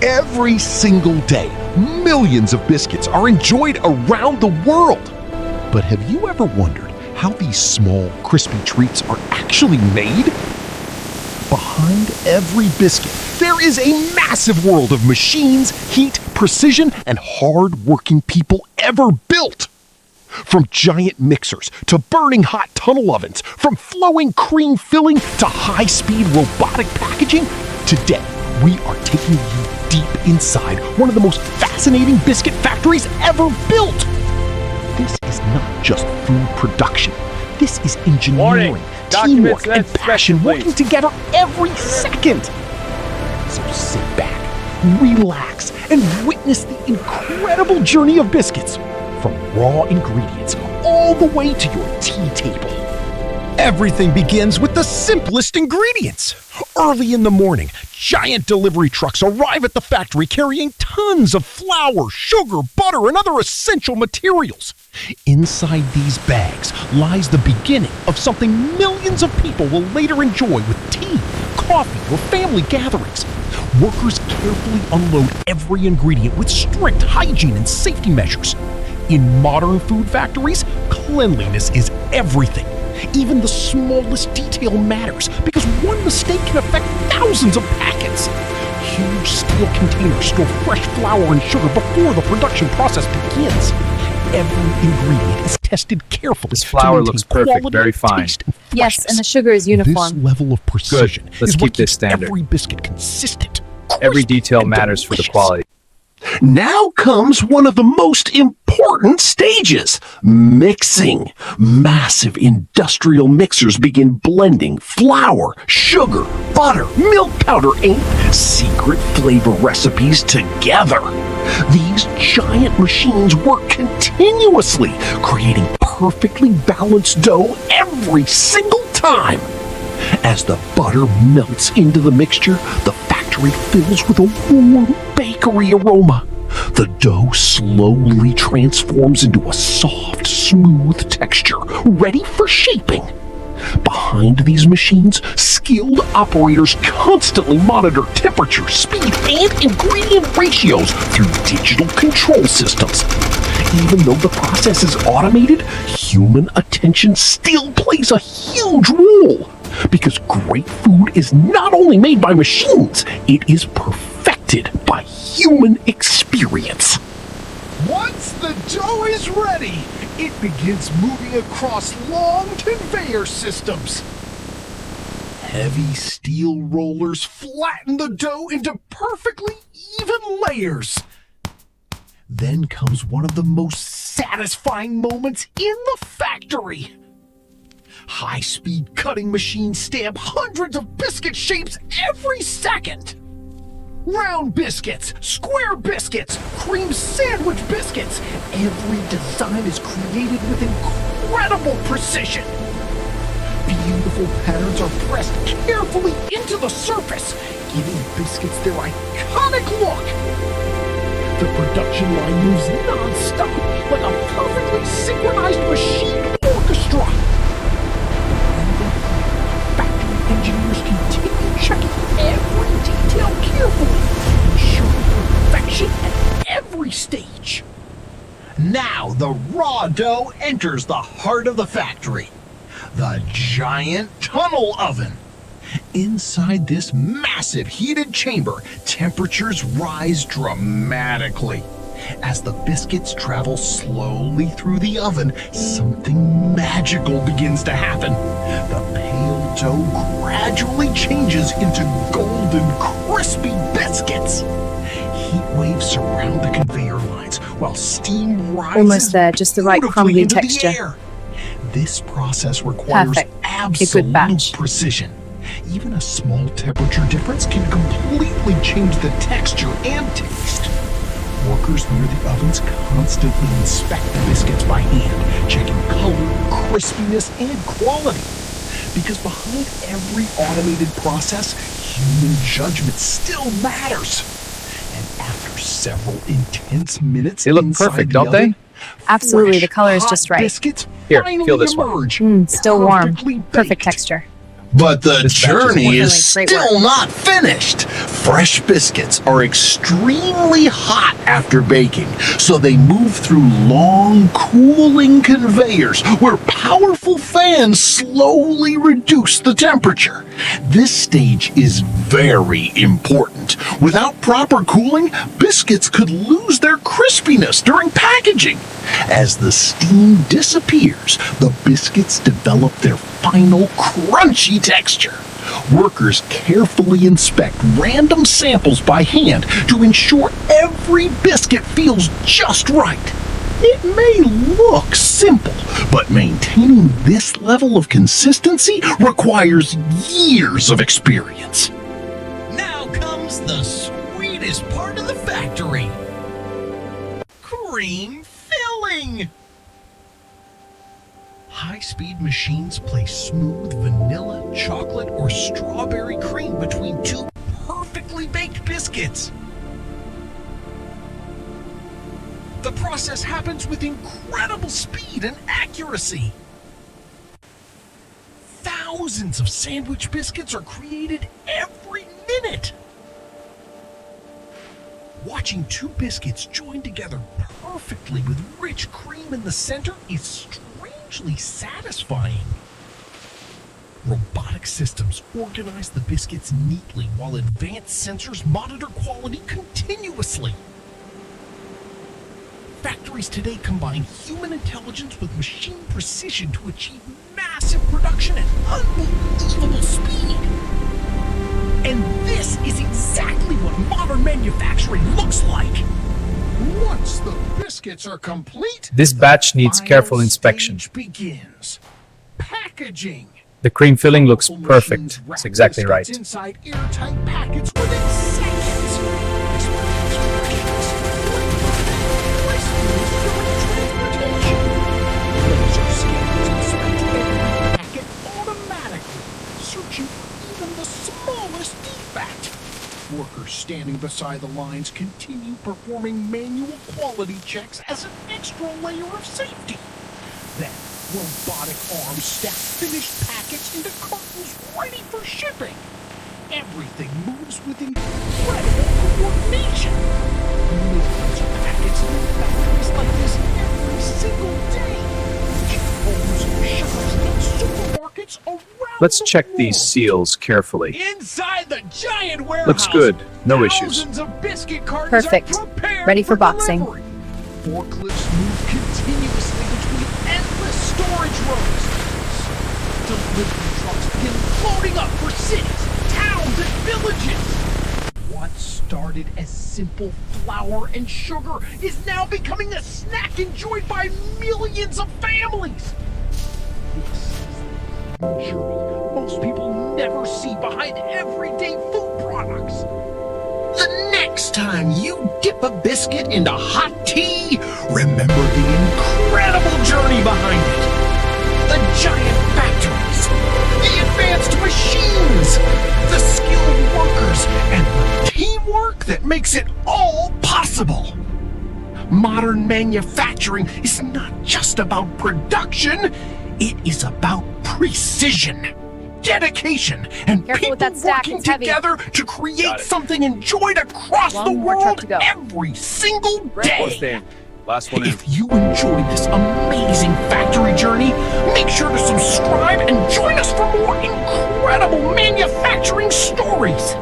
Every single day, millions of biscuits are enjoyed around the world. But have you ever wondered how these small, crispy treats are actually made? Behind every biscuit, there is a massive world of machines, heat, precision, and hard-working people ever built. From giant mixers to burning hot tunnel ovens, from flowing cream filling to high-speed robotic packaging, today we are taking you deep inside one of the most fascinating biscuit factories ever built. This is not just food production. This is engineering, teamwork, and passion working together every second. So sit back, relax, and witness the incredible journey of biscuits, from raw ingredients all the way to your tea table. Everything begins with the simplest ingredients. Early in the morning, giant delivery trucks arrive at the factory carrying tons of flour, sugar, butter, and other essential materials. Inside these bags lies the beginning of something millions of people will later enjoy with tea, coffee, or family gatherings. Workers carefully unload every ingredient with strict hygiene and safety measures. In modern food factories, cleanliness is everything. Even the smallest detail matters because one mistake can affect thousands of packets. Huge steel containers store fresh flour and sugar before the production process begins. Every ingredient is tested carefully. This flour looks perfect, very fine. Yes, and the sugar is uniform. This level of precision Good. Let's is keep what this keeps standard. every biscuit consistent. Every crisp, detail and matters for the delicious. quality. Now comes one of the most important stages, mixing. Massive industrial mixers begin blending flour, sugar, butter, milk powder, and secret flavor recipes together. These giant machines work continuously, creating perfectly balanced dough every single time. As the butter melts into the mixture, the factory fills with a warm bakery aroma. The dough slowly transforms into a soft, smooth texture, ready for shaping. Behind these machines, skilled operators constantly monitor temperature, speed, and ingredient ratios through digital control systems. Even though the process is automated, human attention still plays a huge role. Because great food is not only made by machines, it is perfected by human experience. Once the dough is ready, it begins moving across long conveyor systems. Heavy steel rollers flatten the dough into perfectly even layers. Then comes one of the most satisfying moments in the factory. High-speed cutting machines stamp hundreds of biscuit shapes every second. Round biscuits, square biscuits, cream sandwich biscuits. Every design is created with incredible precision. Beautiful patterns are pressed carefully into the surface, giving biscuits their iconic look. The production line moves non-stop like a perfectly synchronized machine orchestra. Factory engineers continue checking every detail carefully, ensuring perfection at every stage. Now the raw dough enters the heart of the factory, the giant tunnel oven. Inside this massive heated chamber, temperatures rise dramatically. As the biscuits travel slowly through the oven, something magical begins to happen. The pale dough gradually changes into golden, crispy biscuits. Heat waves surround the conveyor lines while steam rises Almost there, just the right beautifully crumbly into the texture. air. This process requires Perfect. absolute batch. precision. Even a small temperature difference can completely change the texture and taste. Workers near the ovens constantly inspect the biscuits by hand, checking color, crispiness, and quality. Because behind every automated process, human judgment still matters. And after several intense minutes They look inside perfect, the don't they? oven, Absolutely, fresh, the color is hot just right. Biscuits Here, finally feel this one. emerge, Still warm. perfectly Perfect baked. texture. But the This batch is journey wonderful. is Great still work. not finished. Fresh biscuits are extremely hot after baking, so they move through long cooling conveyors where powerful fans slowly reduce the temperature. This stage is very important. Without proper cooling, biscuits could lose their crispiness during packaging. As the steam disappears, the biscuits develop their final crunchy texture. Workers carefully inspect random samples by hand to ensure every biscuit feels just right. It may look simple, but maintaining this level of consistency requires years of experience. Now comes the sweetest part of the factory. Cream filling! High-speed machines place smooth vanilla, chocolate, or strawberry cream between two perfectly baked biscuits. The process happens with incredible speed and accuracy. Thousands of sandwich biscuits are created every minute. Watching two biscuits join together perfectly with rich cream in the center is strangely satisfying. Robotic systems organize the biscuits neatly while advanced sensors monitor quality continuously. Factories today combine human intelligence with machine precision to achieve massive production at unbelievable speed. And this is exactly what modern manufacturing looks like. Once the biscuits are complete, This batch needs final careful inspection. stage begins. Packaging. The cream filling looks Powerful perfect. machines wrap It's exactly biscuits right. inside airtight packets within seconds. This prevents transportation. Laser scanners inspect every packet automatically, searching for even the smallest defect. Workers standing beside the lines continue performing manual quality checks as an extra layer of safety. Then, robotic arms stack finished packets into cartons ready for shipping. Everything moves with incredible coordination. Millions of packets leave factories like this every single day, reaching homes, shops, and supermarkets around Let's the check world. these seals carefully. Inside the giant warehouse, Looks good. No issues. thousands of biscuit cartons Perfect. are prepared Ready for boxing. delivery. Forklifts move continuously between endless storage rows. Delivery trucks begin loading up for cities, towns, and villages. What started as simple flour and sugar is now becoming a snack enjoyed by millions of families. This is the journey most people never see behind everyday food products. The next time you dip a biscuit into hot tea, remember the incredible journey behind it. The giant factories, the advanced machines, the skilled workers, and the teamwork that makes it all possible. Modern manufacturing is not just about production, it is about precision, dedication, and Careful people with that stack, working it's heavy. together to create Got it. something enjoyed across the One more truck world to go. every single day. Last one in. If you enjoyed this amazing factory journey, make sure to subscribe and join us for more incredible manufacturing stories.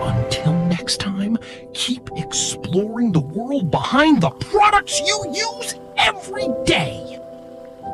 Until next time, keep exploring the world behind the products you use every day.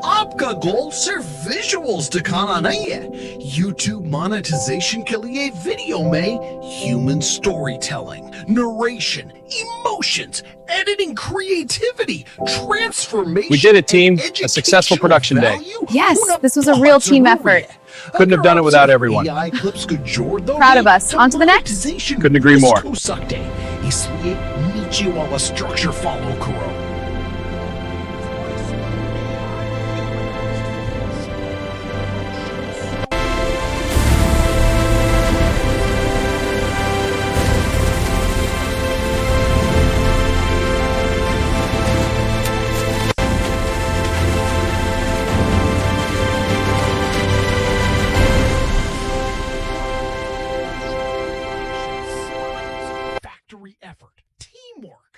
आपका गोल सिर्फ visuals दिखाना नहीं है। YouTube monetization के लिए video में human storytelling, narration, emotions, editing, creativity, transformation. We did it, team. and A successful production day. value Yes, होना this was a real बहुत team जरूरी effort. है। Couldn't have done it without everyone. AI clips को जोड़ दोगे Proud of us. तो On to the next. monetization Couldn't agree more. हो सकते। इसलिए नीचे वाला structure follow करो। teamwork.